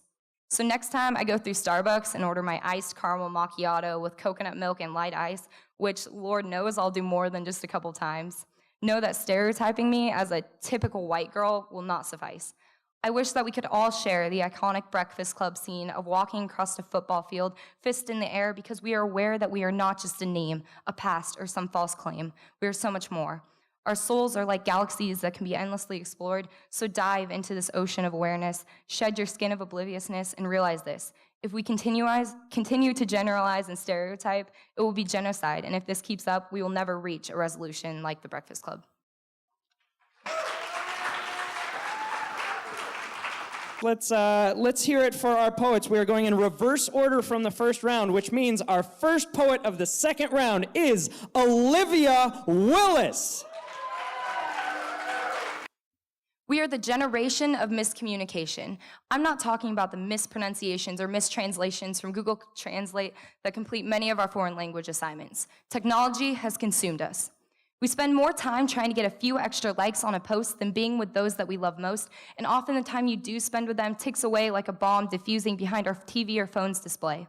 So next time I go through Starbucks and order my iced caramel macchiato with coconut milk and light ice, which Lord knows I'll do more than just a couple times, know that stereotyping me as a typical white girl will not suffice. I wish that we could all share the iconic Breakfast Club scene of walking across a football field, fist in the air, because we are aware that we are not just a name, a past, or some false claim. We are so much more. Our souls are like galaxies that can be endlessly explored, so dive into this ocean of awareness, shed your skin of obliviousness, and realize this. If we continue to generalize and stereotype, it will be genocide, and if this keeps up, we will never reach a resolution like the Breakfast Club. Let's hear it for our poets. We are going in reverse order from the first round, which means our first poet of the second round is Olivia Willis. We are the generation of miscommunication. I'm not talking about the mispronunciations or mistranslations from Google Translate that complete many of our foreign language assignments. Technology has consumed us. We spend more time trying to get a few extra likes on a post than being with those that we love most, and often the time you do spend with them ticks away like a bomb diffusing behind our TV or phone's display.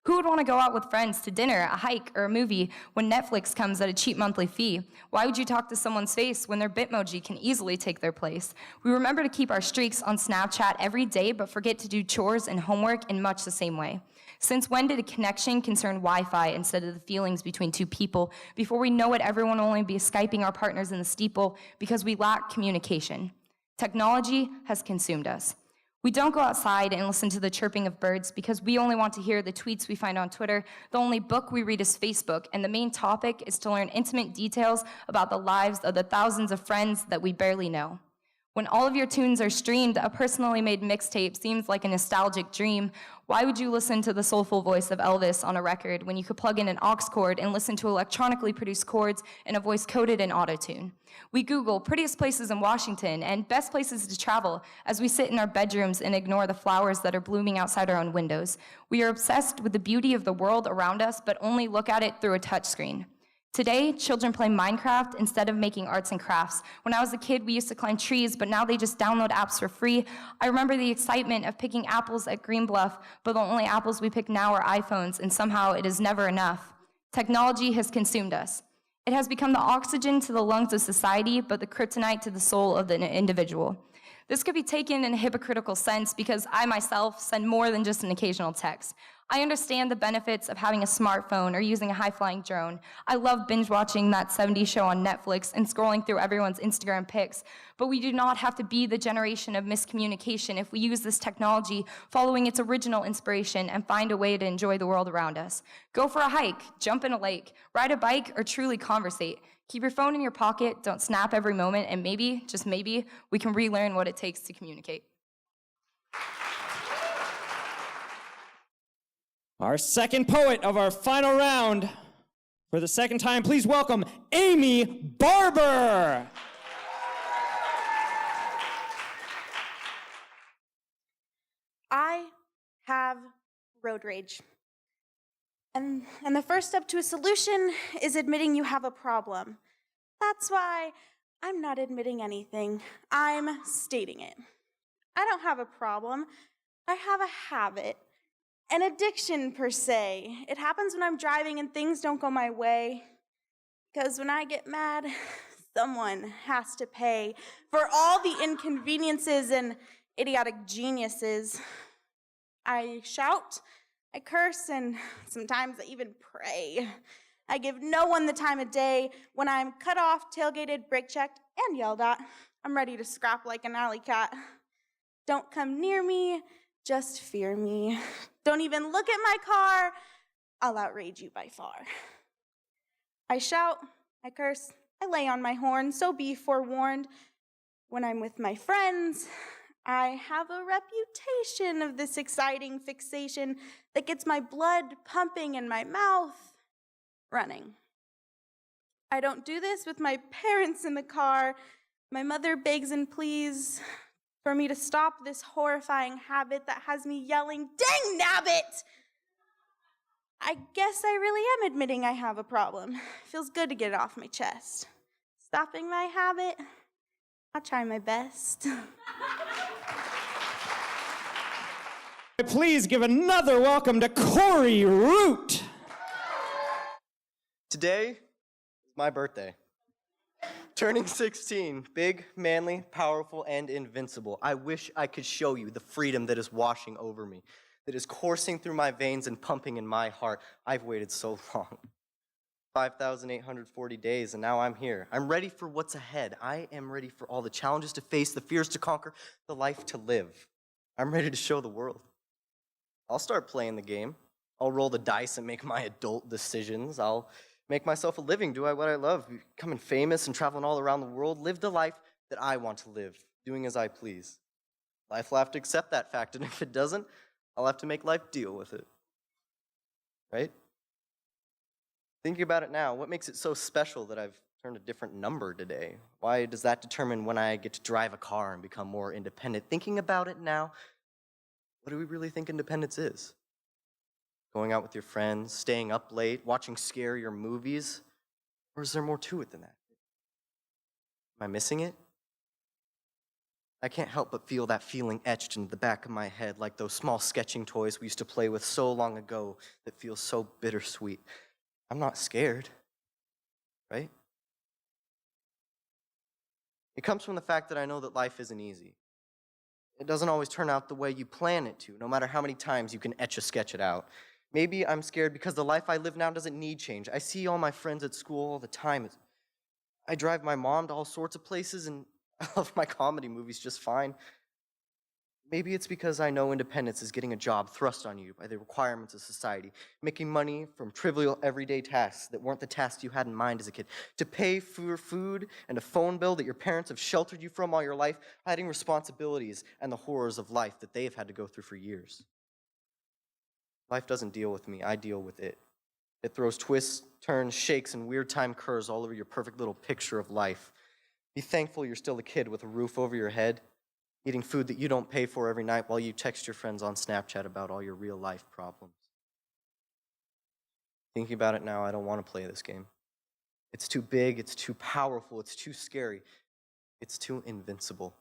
Who would want to go out with friends to dinner, a hike, or a movie when Netflix comes at a cheap monthly fee? Why would you talk to someone's face when their Bitmoji can easily take their place? We remember to keep our streaks on Snapchat every day, but forget to do chores and homework in much the same way. Since when did a connection concern Wi-Fi instead of the feelings between two people? Before we know it, everyone will only be Skyping our partners in the steeple because we lack communication. Technology has consumed us. We don't go outside and listen to the chirping of birds because we only want to hear the tweets we find on Twitter. The only book we read is Facebook, and the main topic is to learn intimate details about the lives of the thousands of friends that we barely know. When all of your tunes are streamed, a personally made mixtape seems like a nostalgic dream. Why would you listen to the soulful voice of Elvis on a record when you could plug in an aux cord and listen to electronically produced chords and a voice coded in autotune? We Google prettiest places in Washington and best places to travel as we sit in our bedrooms and ignore the flowers that are blooming outside our own windows. We are obsessed with the beauty of the world around us, but only look at it through a touchscreen. Today, children play Minecraft instead of making arts and crafts. When I was a kid, we used to climb trees, but now they just download apps for free. I remember the excitement of picking apples at Green Bluff, but the only apples we pick now are iPhones, and somehow it is never enough. Technology has consumed us. It has become the oxygen to the lungs of society, but the kryptonite to the soul of the individual. This could be taken in a hypocritical sense because I myself send more than just an occasional text. I understand the benefits of having a smartphone or using a high-flying drone. I love binge-watching that 70s show on Netflix and scrolling through everyone's Instagram pics, but we do not have to be the generation of miscommunication if we use this technology following its original inspiration and find a way to enjoy the world around us. Go for a hike, jump in a lake, ride a bike, or truly conversate. Keep your phone in your pocket, don't snap every moment, and maybe, just maybe, we can relearn what it takes to communicate. Our second poet of our final round, for the second time, please welcome Amy Barber. I have road rage. And the first step to a solution is admitting you have a problem. That's why I'm not admitting anything. I'm stating it. I don't have a problem. I have a habit. An addiction, per se. It happens when I'm driving and things don't go my way. Because when I get mad, someone has to pay for all the inconveniences and idiotic geniuses. I shout, I curse, and sometimes I even pray. I give no one the time of day. When I'm cut off, tailgated, brake checked, and yelled at, I'm ready to scrap like an alley cat. Don't come near me, just fear me. Don't even look at my car, I'll outrage you by far. I shout, I curse, I lay on my horn, so be forewarned. When I'm with my friends, I have a reputation of this exciting fixation that gets my blood pumping and my mouth running. I don't do this with my parents in the car. My mother begs and pleads for me to stop this horrifying habit that has me yelling, "Dang nabbit!" I guess I really am admitting I have a problem. Feels good to get it off my chest. Stopping my habit, I'll try my best. Please give another welcome to Corey Root. Today is my birthday. Turning 16, big, manly, powerful, and invincible. I wish I could show you the freedom that is washing over me, that is coursing through my veins and pumping in my heart. I've waited so long. 5,840 days, and now I'm here. I'm ready for what's ahead. I am ready for all the challenges to face, the fears to conquer, the life to live. I'm ready to show the world. I'll start playing the game. I'll roll the dice and make my adult decisions. I'll make myself a living, do what I love, becoming famous and traveling all around the world, live the life that I want to live, doing as I please. Life will have to accept that fact, and if it doesn't, I'll have to make life deal with it. Right? Thinking about it now, what makes it so special that I've turned a different number today? Why does that determine when I get to drive a car and become more independent? Thinking about it now, what do we really think independence is? Going out with your friends, staying up late, watching scarier movies? Or is there more to it than that? Am I missing it? I can't help but feel that feeling etched into the back of my head, like those small sketching toys we used to play with so long ago that feel so bittersweet. I'm not scared, right? It comes from the fact that I know that life isn't easy. It doesn't always turn out the way you plan it to, no matter how many times you can sketch it out. Maybe I'm scared because the life I live now doesn't need change. I see all my friends at school all the time. I drive my mom to all sorts of places, and I love my comedy movies just fine. Maybe it's because I know independence is getting a job thrust on you by the requirements of society, making money from trivial everyday tasks that weren't the tasks you had in mind as a kid, to pay for food and a phone bill that your parents have sheltered you from all your life, hiding responsibilities and the horrors of life that they've had to go through for years. Life doesn't deal with me, I deal with it. It throws twists, turns, shakes, and weird time curves all over your perfect little picture of life. Be thankful you're still a kid with a roof over your head, eating food that you don't pay for every night while you text your friends on Snapchat about all your real life problems. Thinking about it now, I don't want to play this game. It's too big, it's too powerful, it's too scary, it's too invincible.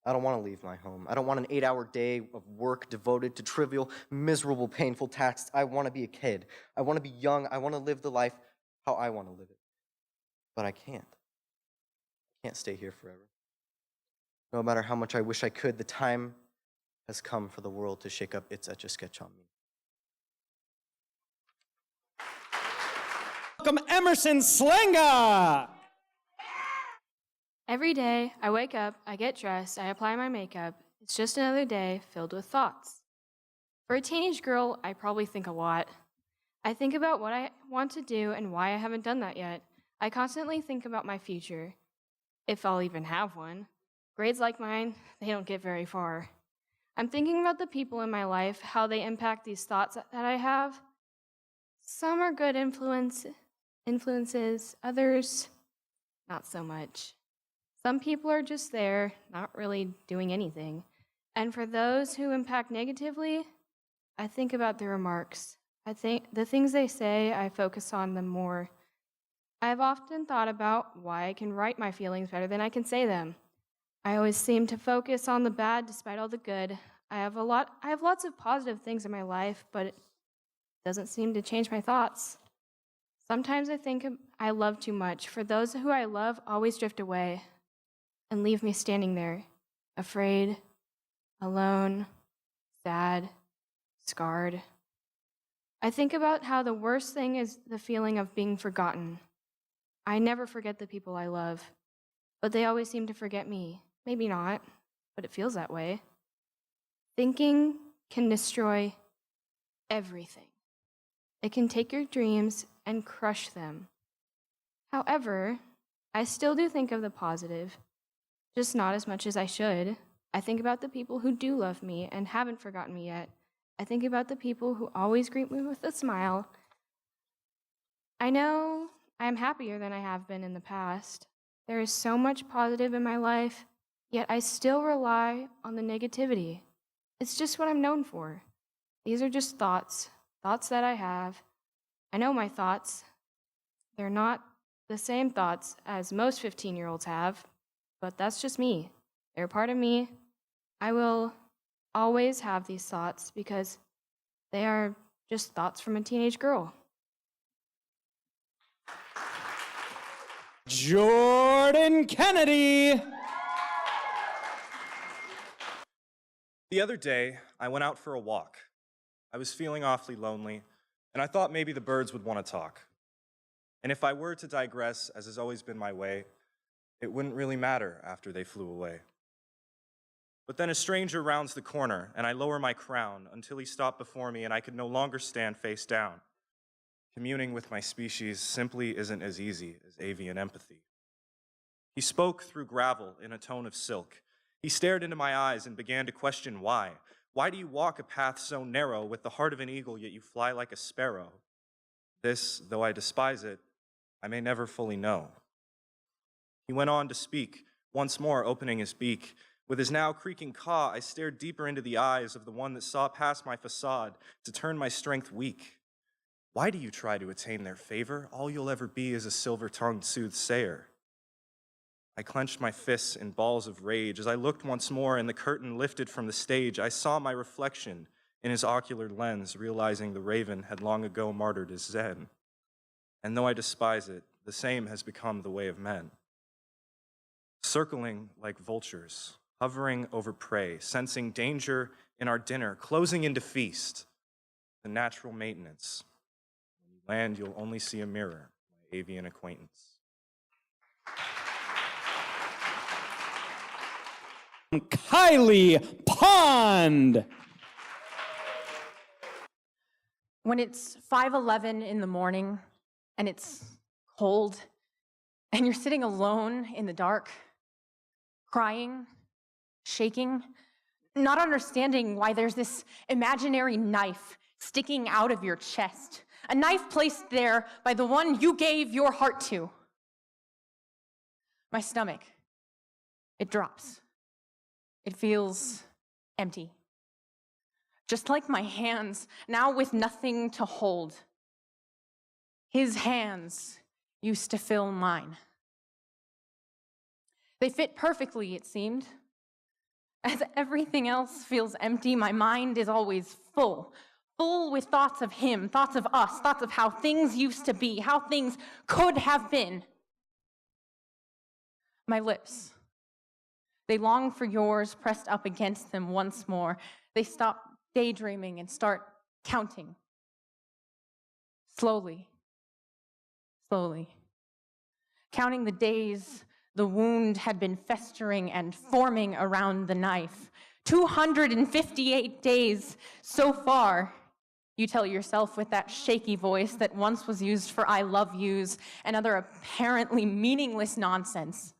I don't want to leave my home. I don't want an 8-hour day of work devoted to trivial, miserable, painful tasks. I want to be a kid. I want to be young. I want to live the life how I want to live it. But I can't. I can't stay here forever. No matter how much I wish I could, the time has come for the world to shake up its Etch-a-Sketch on me. Welcome Emerson Slenga. Every day, I wake up, I get dressed, I apply my makeup. It's just another day filled with thoughts. For a teenage girl, I probably think a lot. I think about what I want to do and why I haven't done that yet. I constantly think about my future, if I'll even have one. Grades like mine, they don't get very far. I'm thinking about the people in my life, how they impact these thoughts that I have. Some are good influences, others, not so much. Some people are just there, not really doing anything. And for those who impact negatively, I think about their remarks. I think the things they say, I focus on them more. I've often thought about why I can write my feelings better than I can say them. I always seem to focus on the bad despite all the good. I have lots of positive things in my life, but it doesn't seem to change my thoughts. Sometimes I think I love too much, for those who I love always drift away and leave me standing there, afraid, alone, sad, scarred. I think about how the worst thing is the feeling of being forgotten. I never forget the people I love, but they always seem to forget me. Maybe not, but it feels that way. Thinking can destroy everything. It can take your dreams and crush them. However, I still do think of the positive, just not as much as I should. I think about the people who do love me and haven't forgotten me yet. I think about the people who always greet me with a smile. I know I am happier than I have been in the past. There is so much positive in my life, yet I still rely on the negativity. It's just what I'm known for. These are just thoughts that I have. I know my thoughts. They're not the same thoughts as most 15-year-olds have, but that's just me. They're part of me. I will always have these thoughts because they are just thoughts from a teenage girl. Jordan Kennedy. The other day, I went out for a walk. I was feeling awfully lonely, and I thought maybe the birds would want to talk. And if I were to digress, as has always been my way, it wouldn't really matter after they flew away. But then a stranger rounds the corner, and I lower my crown until he stopped before me and I could no longer stand face down. Communing with my species simply isn't as easy as avian empathy. He spoke through gravel in a tone of silk. He stared into my eyes and began to question why. Why do you walk a path so narrow with the heart of an eagle, yet you fly like a sparrow? This, though I despise it, I may never fully know. He went on to speak, once more opening his beak. With his now creaking caw, I stared deeper into the eyes of the one that saw past my facade to turn my strength weak. Why do you try to attain their favor? All you'll ever be is a silver-tongued soothsayer. I clenched my fists in balls of rage. As I looked once more and the curtain lifted from the stage, I saw my reflection in his ocular lens, realizing the raven had long ago martyred his zen. And though I despise it, the same has become the way of men. Circling like vultures, hovering over prey, sensing danger in our dinner, closing in to feast, the natural maintenance. When you land, you'll only see a mirror, my avian acquaintance. Kylie Pond. When it's 5:11 in the morning and it's cold and you're sitting alone in the dark, crying, shaking, not understanding why there's this imaginary knife sticking out of your chest, a knife placed there by the one you gave your heart to. My stomach, it drops. It feels empty. Just like my hands, now with nothing to hold. His hands used to fill mine. They fit perfectly, it seemed. As everything else feels empty, my mind is always full with thoughts of him, thoughts of us, thoughts of how things used to be, how things could have been. My lips, they long for yours pressed up against them once more. They stop daydreaming and start counting. Slowly, counting the days the wound had been festering and forming around the knife. 258 days so far, you tell yourself with that shaky voice that once was used for I love yous and other apparently meaningless nonsense.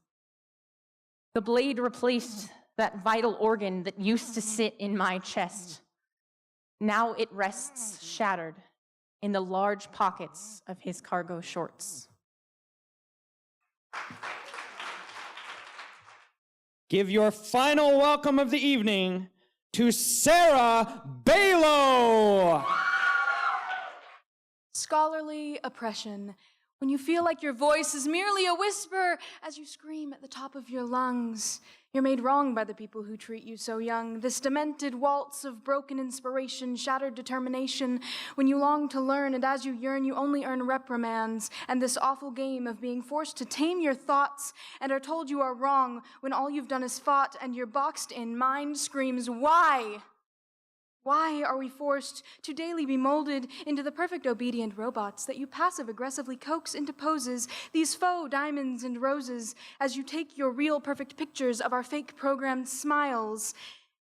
The blade replaced that vital organ that used to sit in my chest. Now it rests shattered in the large pockets of his cargo shorts. Give your final welcome of the evening to Sarah Balo. Scholarly oppression. When you feel like your voice is merely a whisper as you scream at the top of your lungs. You're made wrong by the people who treat you so young. This demented waltz of broken inspiration, shattered determination. When you long to learn and as you yearn, you only earn reprimands. And this awful game of being forced to tame your thoughts and are told you are wrong when all you've done is fought and your boxed-in mind screams, why? Why are we forced to daily be molded into the perfect obedient robots that you passive-aggressively coax into poses, these faux diamonds and roses, as you take your real perfect pictures of our fake programmed smiles?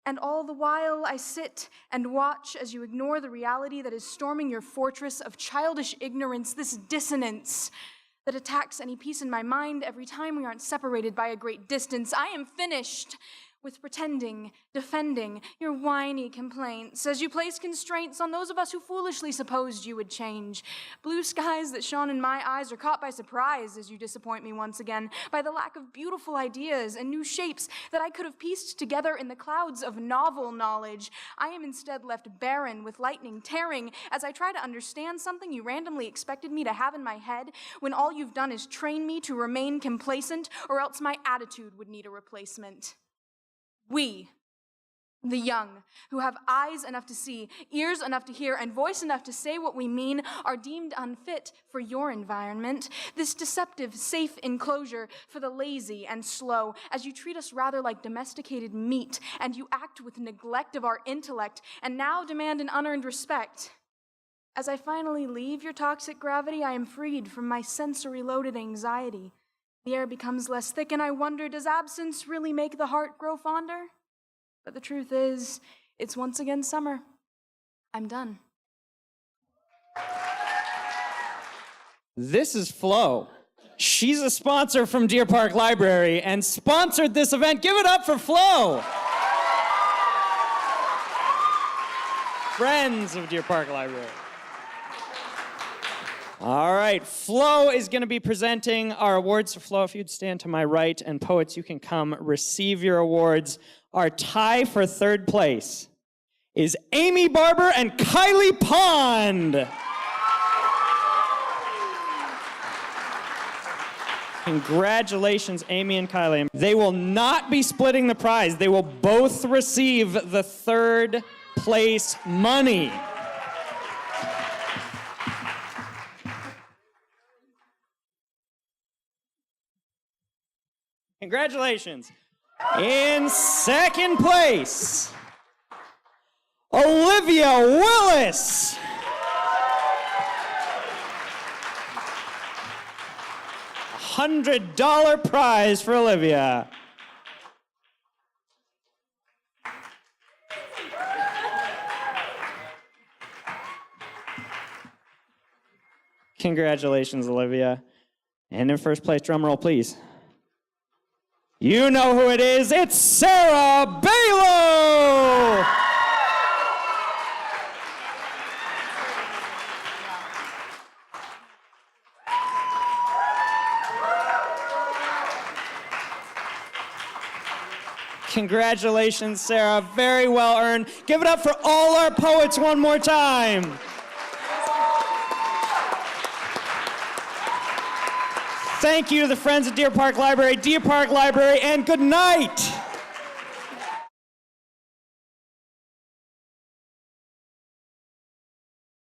And all the while I sit and watch as you ignore the reality that is storming your fortress of childish ignorance, this dissonance that attacks any peace in my mind every time we aren't separated by a great distance. I am finished with pretending, defending your whiny complaints as you place constraints on those of us who foolishly supposed you would change. Blue skies that shone in my eyes are caught by surprise as you disappoint me once again by the lack of beautiful ideas and new shapes that I could have pieced together in the clouds of novel knowledge. I am instead left barren with lightning tearing as I try to understand something you randomly expected me to have in my head when all you've done is train me to remain complacent, or else my attitude would need a replacement. We, the young, who have eyes enough to see, ears enough to hear, and voice enough to say what we mean, are deemed unfit for your environment, this deceptive, safe enclosure for the lazy and slow, as you treat us rather like domesticated meat, and you act with neglect of our intellect, and now demand an unearned respect. As I finally leave your toxic gravity, I am freed from my sensory-loaded anxiety. The air becomes less thick, and I wonder, does absence really make the heart grow fonder? But the truth is, it's once again summer. I'm done. This is Flo. She's a sponsor from Deer Park Library and sponsored this event. Give it up for Flo. Friends of Deer Park Library. All right, Flo is going to be presenting our awards. So Flo, if you'd stand to my right, and poets, you can come receive your awards. Our tie for third place is Amy Barber and Kylie Pond. Congratulations, Amy and Kylie. They will not be splitting the prize. They will both receive the third place money. Congratulations. In second place, Olivia Willis. $100 prize for Olivia. Congratulations, Olivia. And in first place, drum roll, please. You know who it is. It's Sarah Balo. Congratulations, Sarah. Very well earned. Give it up for all our poets one more time. Thank you to the Friends of Deer Park Library, and good night.